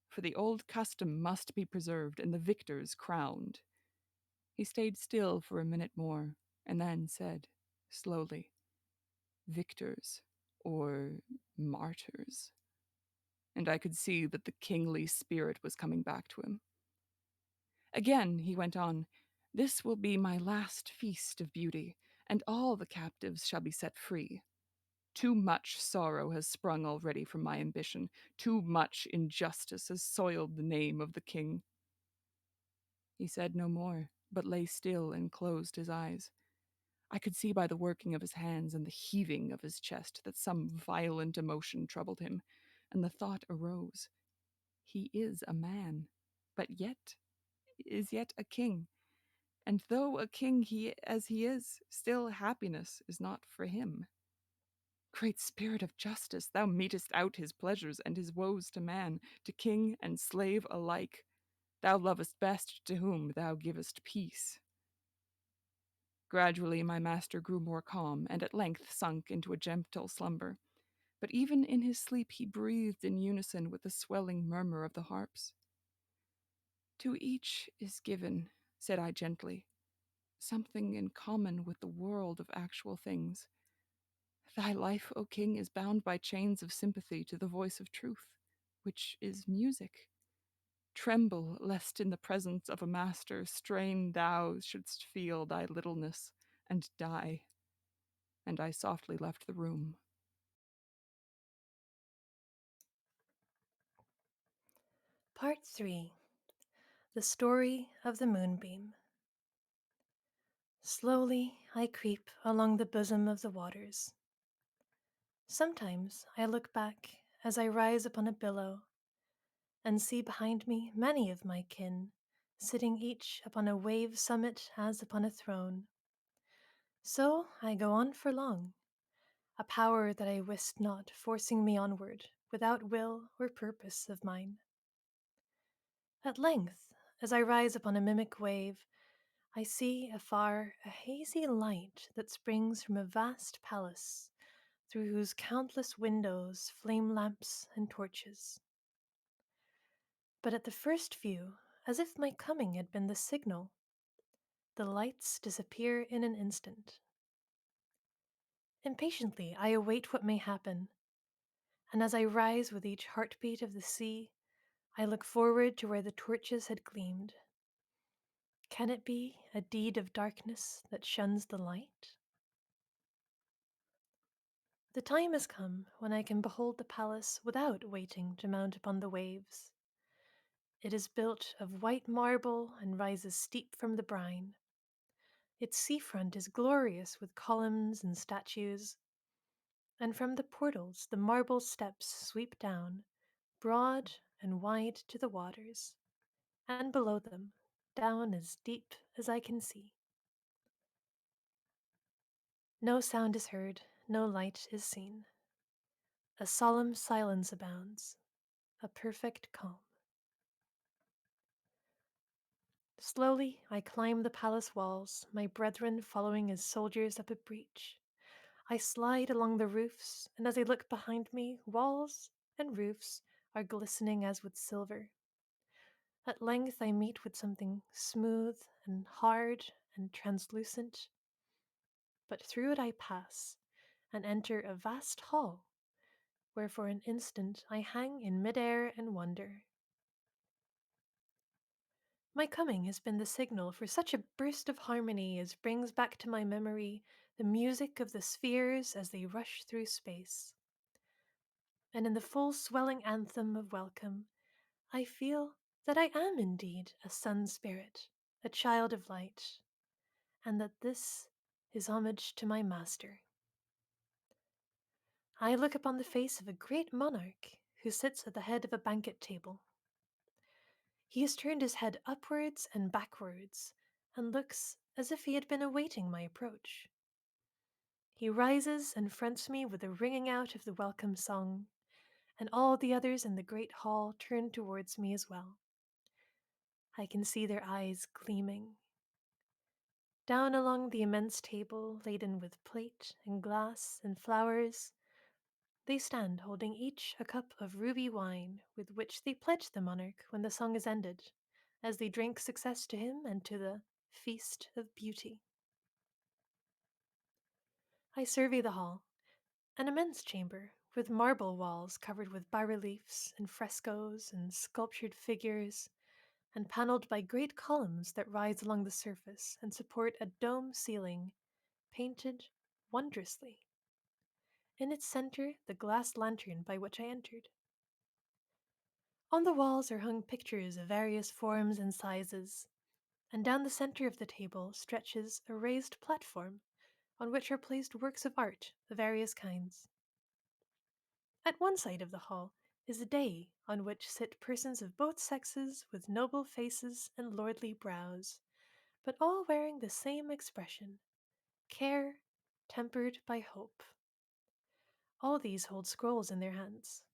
for the old custom must be preserved and the victors crowned." He stayed still for a minute more, and then said, slowly, "Victors or martyrs?" And I could see that the kingly spirit was coming back to him. Again he went on, "This will be my last feast of beauty, and all the captives shall be set free. Too much sorrow has sprung already from my ambition. Too much injustice has soiled the name of the king." He said no more, but lay still and closed his eyes. I could see by the working of his hands and the heaving of his chest that some violent emotion troubled him, and the thought arose, he is a man, but yet is yet a king, and though a king as he is, still happiness is not for him. Great Spirit of justice, thou metest out his pleasures and his woes to man, to king and slave alike. Thou lovest best to whom thou givest peace. Gradually my master grew more calm, and at length sunk into a gentle slumber. But even in his sleep he breathed in unison with the swelling murmur of the harps. To each is given, said I gently, something in common with the world of actual things. Thy life, O king, is bound by chains of sympathy to the voice of truth, which is music. Tremble, lest in the presence of a master strain thou shouldst feel thy littleness and die. And I softly left the room. Part 3. The Story of the Moonbeam. Slowly I creep along the bosom of the waters. Sometimes I look back as I rise upon a billow, and see behind me many of my kin, sitting each upon a wave summit as upon a throne. So I go on for long, a power that I wist not forcing me onward, without will or purpose of mine. At length, as I rise upon a mimic wave, I see afar a hazy light that springs from a vast palace, through whose countless windows flame lamps and torches. But at the first view, as if my coming had been the signal, the lights disappear in an instant. Impatiently I await what may happen, and as I rise with each heartbeat of the sea, I look forward to where the torches had gleamed. Can it be a deed of darkness that shuns the light? The time has come when I can behold the palace without waiting to mount upon the waves. It is built of white marble and rises steep from the brine. Its seafront is glorious with columns and statues, and from the portals the marble steps sweep down, broad and wide to the waters, and below them, down as deep as I can see. No sound is heard, no light is seen. A solemn silence abounds, a perfect calm. Slowly I climb the palace walls, my brethren following as soldiers up a breach. I slide along the roofs, and as I look behind me, walls and roofs are glistening as with silver. At length I meet with something smooth and hard and translucent, but through it I pass and enter a vast hall, where for an instant I hang in midair and wonder. My coming has been the signal for such a burst of harmony as brings back to my memory the music of the spheres as they rush through space. And in the full swelling anthem of welcome, I feel that I am indeed a sun spirit, a child of light, and that this is homage to my master. I look upon the face of a great monarch who sits at the head of a banquet table. He has turned his head upwards and backwards, and looks as if he had been awaiting my approach. He rises and fronts me with a ringing out of the welcome song, and all the others in the great hall turn towards me as well. I can see their eyes gleaming. Down along the immense table laden with plate and glass and flowers, they stand holding each a cup of ruby wine with which they pledge the monarch when the song is ended, as they drink success to him and to the feast of beauty. I survey the hall, an immense chamber with marble walls covered with bas-reliefs and frescoes and sculptured figures, and panelled by great columns that rise along the surface and support a dome ceiling, painted wondrously. In its center, the glass lantern by which I entered. On the walls are hung pictures of various forms and sizes, and down the center of the table stretches a raised platform on which are placed works of art of various kinds. At one side of the hall is a dais on which sit persons of both sexes with noble faces and lordly brows, but all wearing the same expression, care tempered by hope. All these hold scrolls in their hands.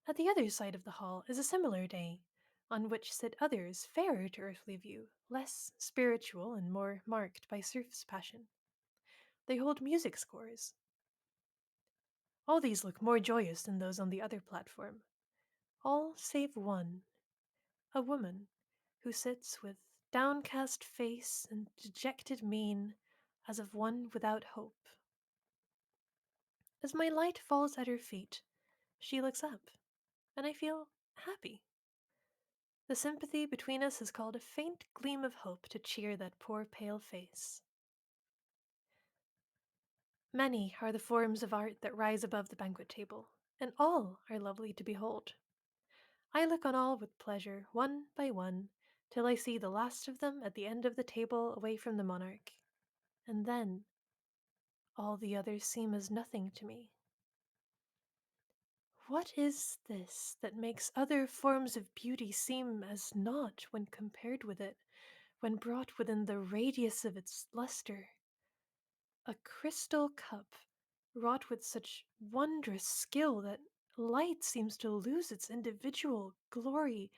At the other side of the hall is a similar dais, on which sit others fairer to earthly view, less spiritual and more marked by surface passion. They hold music scores. All these look more joyous than those on the other platform. All save one, a woman, who sits with downcast face and dejected mien, as of one without hope. As my light falls at her feet, she looks up, and I feel happy. The sympathy between us has called a faint gleam of hope to cheer that poor pale face. Many are the forms of art that rise above the banquet table, and all are lovely to behold. I look on all with pleasure, one by one, till I see the last of them at the end of the table away from the monarch, and then all the others seem as nothing to me. What is this that makes other forms of beauty seem as naught when compared with it, when brought within the radius of its lustre? A crystal cup, wrought with such wondrous skill that light seems to lose its individual glory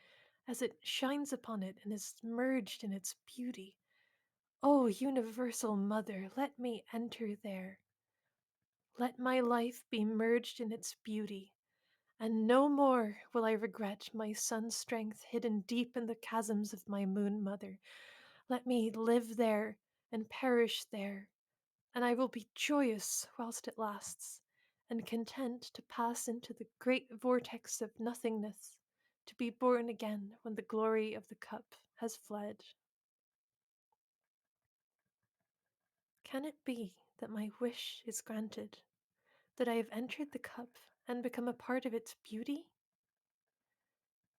as it shines upon it and is merged in its beauty. O universal mother, let me enter there. Let my life be merged in its beauty, and no more will I regret my sun's strength hidden deep in the chasms of my moon mother. Let me live there and perish there, and I will be joyous whilst it lasts, and content to pass into the great vortex of nothingness, to be born again when the glory of the cup has fled. Can it be that my wish is granted, that I have entered the cup and become a part of its beauty?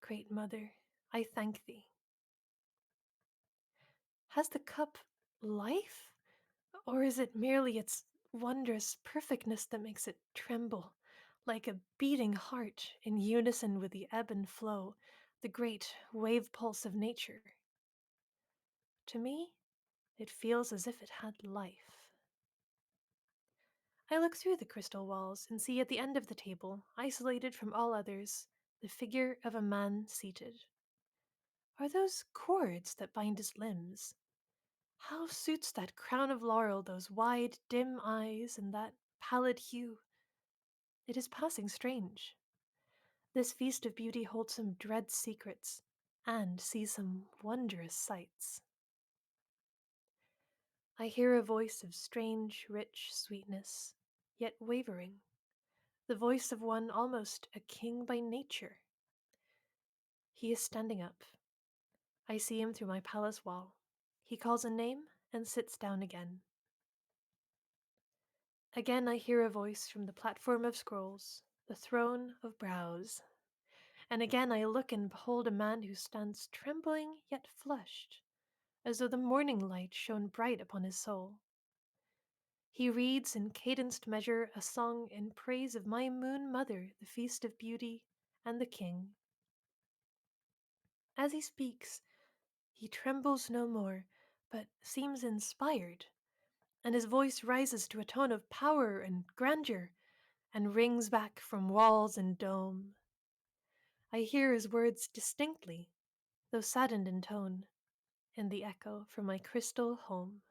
Great Mother, I thank thee. Has the cup life, or is it merely its wondrous perfectness that makes it tremble, like a beating heart in unison with the ebb and flow, the great wave pulse of nature? To me, it feels as if it had life. I look through the crystal walls and see at the end of the table, isolated from all others, the figure of a man seated. Are those cords that bind his limbs? How suits that crown of laurel those wide, dim eyes and that pallid hue? It is passing strange. This feast of beauty holds some dread secrets and sees some wondrous sights. I hear a voice of strange, rich sweetness, yet wavering, the voice of one almost a king by nature. He is standing up. I see him through my palace wall. He calls a name and sits down again. Again I hear a voice from the platform of scrolls, the throne of brows. And again I look and behold a man who stands trembling yet flushed, as though the morning light shone bright upon his soul. He reads in cadenced measure a song in praise of my moon mother, the feast of beauty, and the king. As he speaks, he trembles no more, but seems inspired, and his voice rises to a tone of power and grandeur, and rings back from walls and dome. I hear his words distinctly, though saddened in tone, in the echo from my crystal home.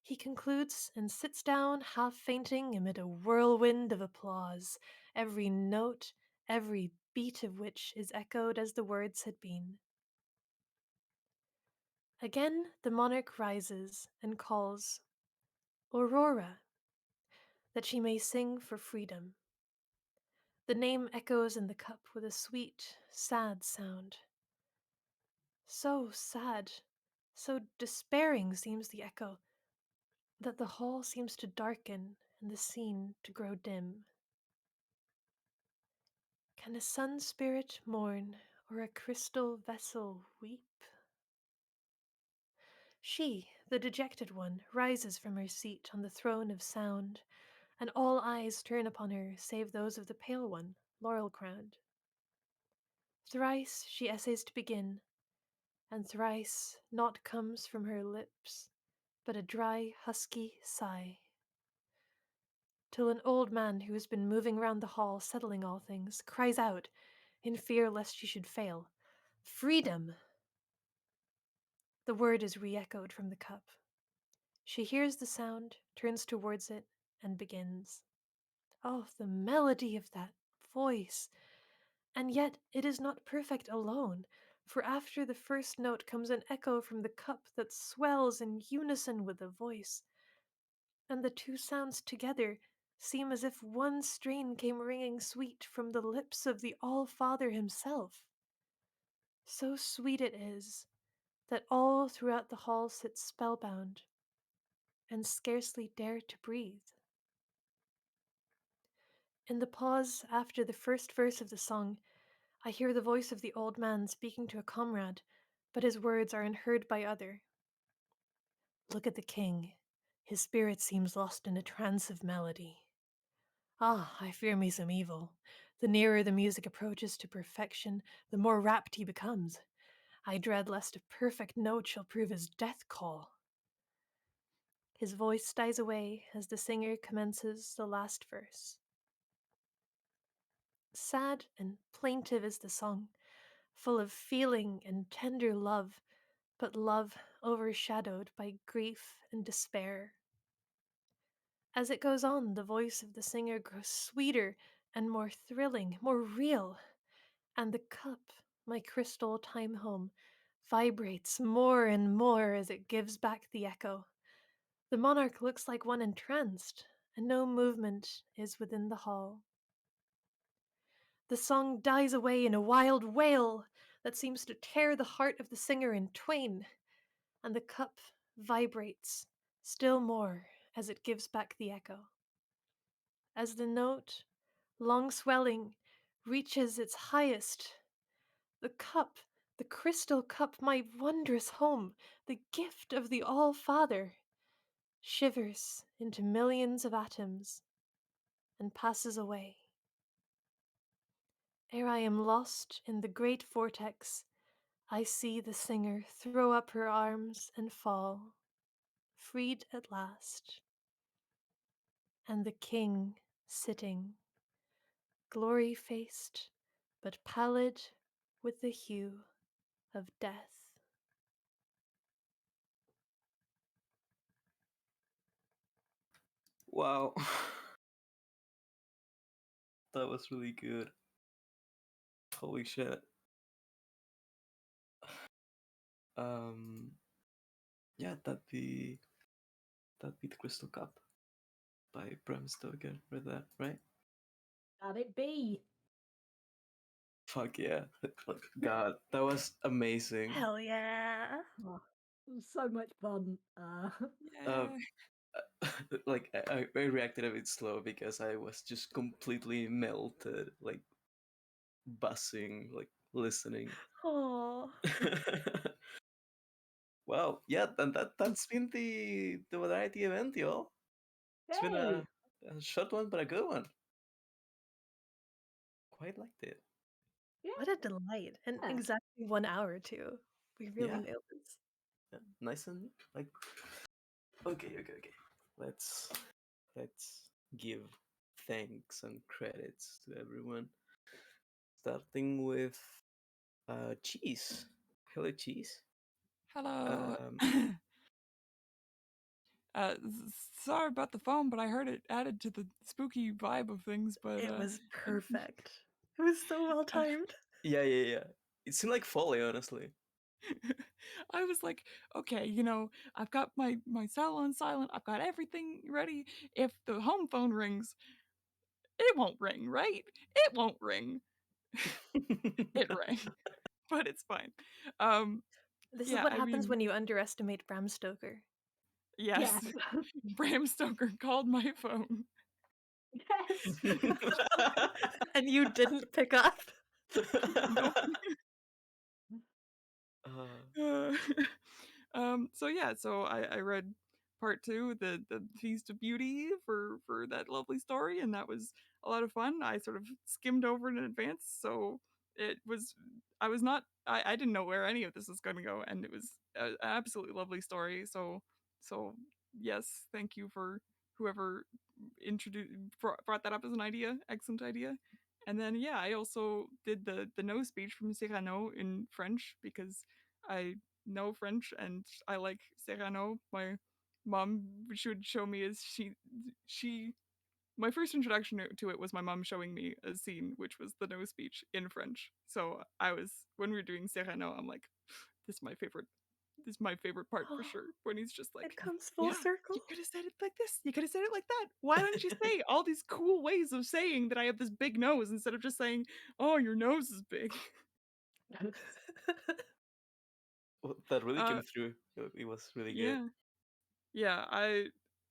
He concludes and sits down half fainting amid a whirlwind of applause, every note, every beat of which is echoed as the words had been. Again the monarch rises and calls, Aurora, that she may sing for freedom. The name echoes in the cup with a sweet, sad sound. So sad, so despairing seems the echo, that the hall seems to darken and the scene to grow dim. Can a sun spirit mourn, or a crystal vessel weep? She, the dejected one, rises from her seat on the throne of sound, and all eyes turn upon her save those of the pale one, laurel-crowned. Thrice she essays to begin, and thrice naught comes from her lips but a dry, husky sigh, till an old man who has been moving round the hall settling all things cries out, in fear lest she should fail, Freedom! The word is re-echoed from the cup. She hears the sound, turns towards it, and begins. Oh, the melody of that voice! And yet it is not perfect alone, for after the first note comes an echo from the cup that swells in unison with the voice, and the two sounds together seem as if one strain came ringing sweet from the lips of the All-Father himself. So sweet it is that all throughout the hall sit spellbound and scarcely dare to breathe. In the pause after the first verse of the song, I hear the voice of the old man speaking to a comrade, but his words are unheard by other. Look at the king. His spirit seems lost in a trance of melody. Ah, I fear me some evil. The nearer the music approaches to perfection, the more rapt he becomes. I dread lest a perfect note shall prove his death call. His voice dies away as the singer commences the last verse. Sad and plaintive is the song, full of feeling and tender love, but love overshadowed by grief and despair. As it goes on, the voice of the singer grows sweeter and more thrilling, more real, and the cup, my crystal time home, vibrates more and more as it gives back the echo. The monarch looks like one entranced, and no movement is within the hall. The song dies away in a wild wail that seems to tear the heart of the singer in twain, and the cup vibrates still more as it gives back the echo. As the note, long swelling, reaches its highest, the cup, the crystal cup, my wondrous home, the gift of the All-Father, shivers into millions of atoms and passes away. Ere I am lost in the great vortex, I see the singer throw up her arms and fall, freed at last, and the king sitting, glory-faced, but pallid with the hue of death. Wow. That was really good. Holy shit. Yeah, that'd be the Crystal Cup by Bram Stoker. Read that, right? That it be. Fuck yeah. God, that was amazing. Hell yeah. Oh, it was so much fun. Yeah. Like I reacted a bit slow because I was just completely melted, like buzzing, like listening. Oh. Wow, yeah, and that's been the variety event, y'all. It's been Hey! a short one, but a good one. Quite liked it. Yeah. What a delight. And Yeah. exactly 1 hour, too. We really Yeah. nailed this. Yeah, nice and like. Okay. Let's give thanks and credits to everyone. Starting with Cheese. Hello, Cheese. Hello. Um, Sorry about the phone, but I heard it added to the spooky vibe of things. But It was perfect. It was so well timed. yeah. It seemed like Foley, honestly. I was like, okay, I've got my cell on silent. I've got everything ready. If the home phone rings, it won't ring, right? It won't ring. It rang, but it's fine. This is Yeah, what I happens mean, when you underestimate Bram Stoker. yes, Yes. Bram Stoker called my phone. Yes. And you didn't pick up. Nope. uh, So I read part two, the Feast of Beauty for that lovely story, and that was a lot of fun. I sort of skimmed over it in advance, so it was I didn't know where any of this was going to go, and it was an absolutely lovely story. So yes, thank you for whoever brought that up as an idea. Excellent idea. And then yeah, I also did the no speech from CYRANO in French because I know French and I like CYRANO. My mom should show me as she my first introduction to it was my mom showing me a scene which was the no speech in French. So I was when we were doing CYRANO, I'm like, this is my favorite. This is my favorite part for sure. When he's just like, It comes full yeah, circle. you could have said it like this. You could have said it like that. Why don't you say all these cool ways of saying that I have this big nose instead of just saying, oh, your nose is big? Well, that really Uh, came through. It was really good. yeah, yeah.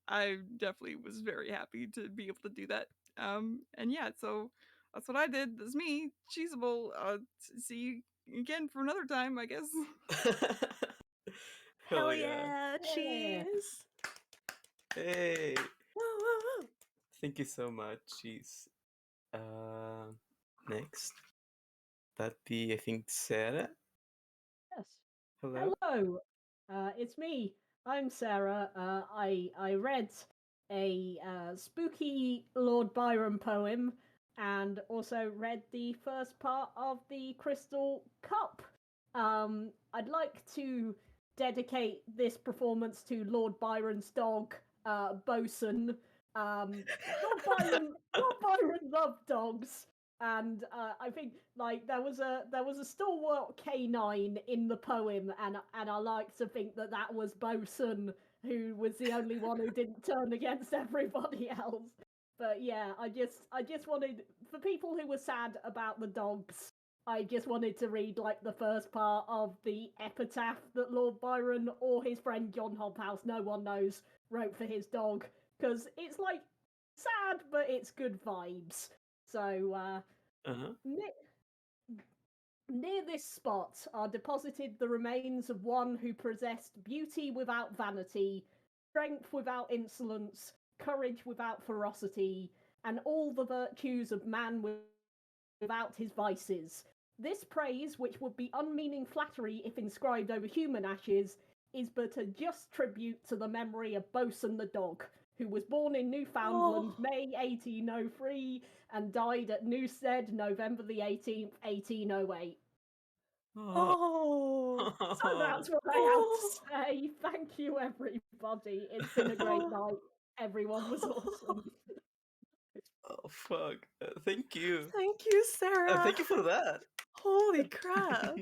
I definitely was very happy to be able to do that. And yeah, so that's what I did. That's me, Cheesable. See you again for another time, I guess. Hell Hell yeah. yeah! Yeah. Cheese! Hey. Woo, woo, woo. Thank you so much. Jeez. Next. That'd be, I think, Sarah. Yes. Hello. Hello. It's me. I'm Sarah. I read a spooky Lord Byron poem and also read the first part of the Crystal Cup. I'd like to dedicate this performance to Lord Byron's dog, Bosun. Lord Byron loved dogs, and I think like there was a stalwart canine in the poem, and I like to think that that was Bosun, who was the only one who didn't turn against everybody else. But yeah, I just wanted, for people who were sad about the dogs, I just wanted to read like the first part of the epitaph that Lord Byron or his friend John Hobhouse, no one knows, wrote for his dog, because it's like sad, but it's good vibes. So Uh-huh. near this spot are deposited the remains of one who possessed beauty without vanity, strength without insolence, courage without ferocity, and all the virtues of man without his vices. This praise, which would be unmeaning flattery if inscribed over human ashes, is but a just tribute to the memory of Bosun the dog, who was born in Newfoundland, Oh. May 1803, and died at Newstead, November the 18th, 1808. Oh. So that's what I have to say. Thank you, everybody. It's been a great night. Everyone was awesome. Oh, fuck. Thank you. Thank you, Sarah. Thank you for that. Holy crap.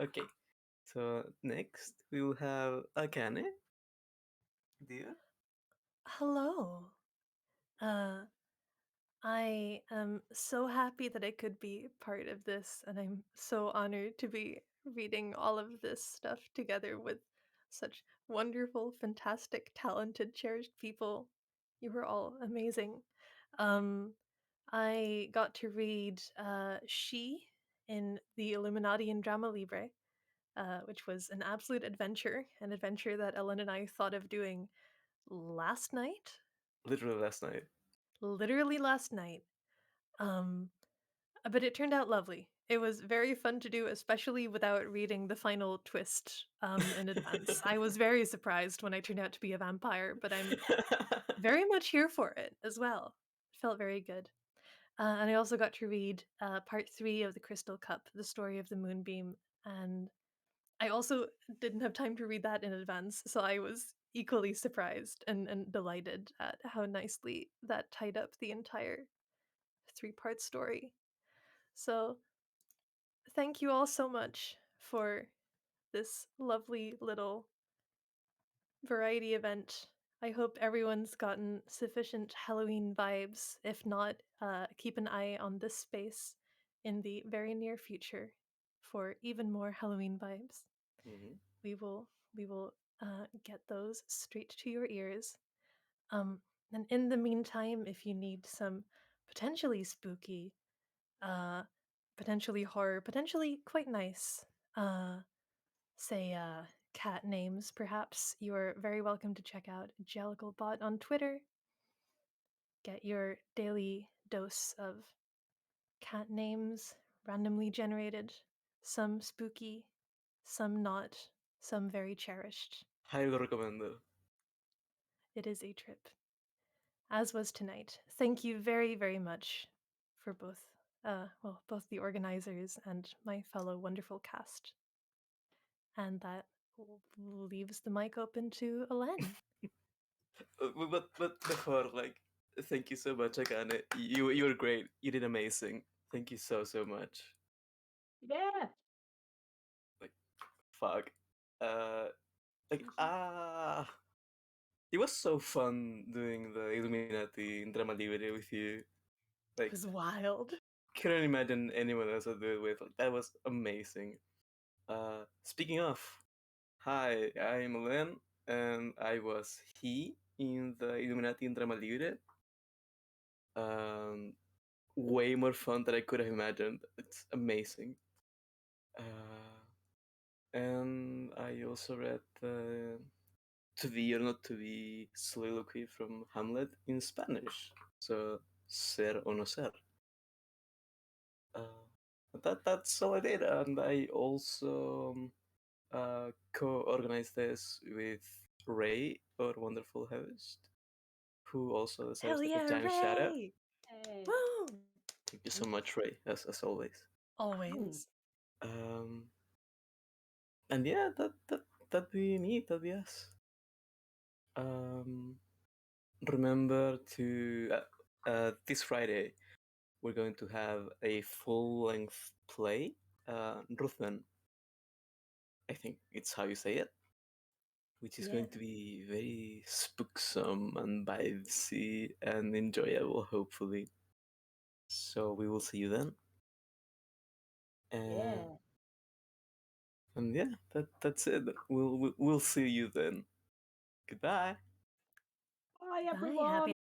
Okay. So next we will have Akane. Dear. Hello. Uh, I am so happy that I could be part of this, and I'm so honored to be reading all of this stuff together with such wonderful, fantastic, talented, cherished people. You were all amazing. Um, I got to read She in the Illuminati and Drama Libre, which was an absolute adventure, an adventure that Ellen and I thought of doing last night, Literally last night. literally last night. Um, but it turned out lovely. It was very fun to do, especially without reading the final twist in advance. I was very surprised when I turned out to be a vampire, but I'm very much here for it as well. It felt very good. And I also got to read part 3 of The Crystal Cup, the story of the Moonbeam, and I also didn't have time to read that in advance, so I was equally surprised and delighted at how nicely that tied up the entire 3-part story. So, thank you all so much for this lovely little variety event. I hope everyone's gotten sufficient Halloween vibes. If not, keep an eye on this space in the very near future for even more Halloween vibes. Mhm. We will get those straight to your ears. Um, and in the meantime, if you need some potentially spooky, uh, potentially horror, potentially quite nice, say cat names, perhaps, you're very welcome to check out JellicleBot on Twitter. Get your daily dose of cat names randomly generated, some spooky, some not, some very cherished. Highly recommend. It is a trip. as was tonight. Thank you very, very much for both the organizers and my fellow wonderful cast. And that leaves the mic open to Alen. But before, like, thank you so much, Akane. You were great. You did amazing. Thank you so much. Yeah. Like, fuck. It was so fun doing the Illuminati in Drama Libre with you. It Like, was wild. couldn't imagine anyone else would do it with. Like, that was amazing. Speaking of, hi, I'm Len, and I was he in the Illuminati in Drama Libre. Way more fun than I could have imagined. It's amazing. And I also read the To Be or Not To Be soliloquy from Hamlet in Spanish. So, ser o no ser. That's all I did, and I also co-organized this with Ray, our wonderful host, who also deserves Hell like a yeah, giant shout out. Ray! Hey. Woo! Thank you so much, Ray, as always. Always. And yeah, that'd be me. That'd be us. Remember to this Friday we're going to have a full-length play, Ruthven. I think it's how you say it, which is going to be very spooksome and vibesy and enjoyable, hopefully. So we will see you then. Yeah. And yeah, that's it. We'll see you then. Goodbye. Bye, Bye, everyone. happy